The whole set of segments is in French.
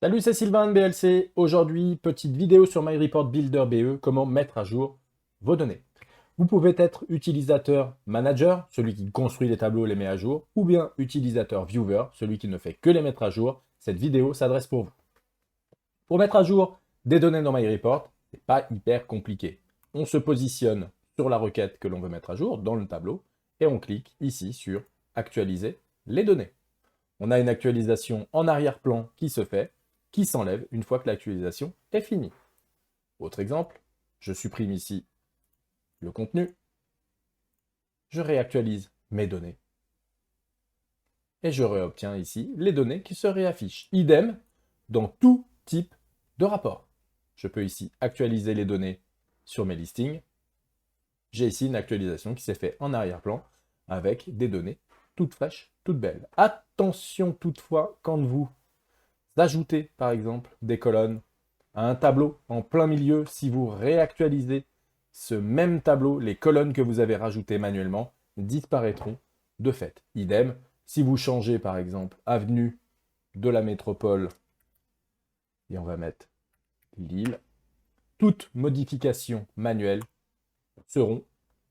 Salut, c'est Sylvain de BLC. Aujourd'hui, petite vidéo sur MyReport Builder BE, comment mettre à jour vos données. Vous pouvez être utilisateur manager, celui qui construit les tableaux et les met à jour, ou bien utilisateur viewer, celui qui ne fait que les mettre à jour. Cette vidéo s'adresse pour vous. Pour mettre à jour des données dans MyReport, ce n'est pas hyper compliqué. On se positionne sur la requête que l'on veut mettre à jour dans le tableau et on clique ici sur actualiser les données. On a une actualisation en arrière-plan qui se fait, qui s'enlève une fois que l'actualisation est finie. Autre exemple, je supprime ici le contenu, je réactualise mes données et je réobtiens ici les données qui se réaffichent. Idem dans tout type de rapport. Je peux ici actualiser les données sur mes listings. J'ai ici une actualisation qui s'est faite en arrière-plan avec des données toutes fraîches, toutes belles. Attention toutefois quand vous ajoutez par exemple des colonnes à un tableau en plein milieu, si vous réactualisez ce même tableau, les colonnes que vous avez rajoutées manuellement disparaîtront de fait. Idem, si vous changez par exemple avenue de la métropole, et on va mettre Lille, toutes modifications manuelles seront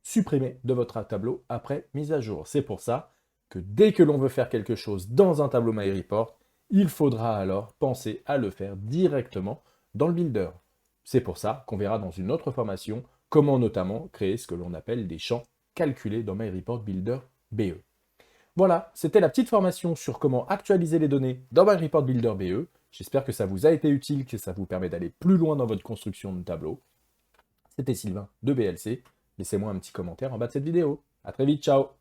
supprimées de votre tableau après mise à jour. C'est pour ça que dès que l'on veut faire quelque chose dans un tableau MyReport, il faudra alors penser à le faire directement dans le builder. C'est pour ça qu'on verra dans une autre formation comment notamment créer ce que l'on appelle des champs calculés dans MyReport Builder BE. Voilà, c'était la petite formation sur comment actualiser les données dans MyReport Builder BE. J'espère que ça vous a été utile, que ça vous permet d'aller plus loin dans votre construction de tableau. C'était Sylvain de BLC. Laissez-moi un petit commentaire en bas de cette vidéo. A très vite, ciao!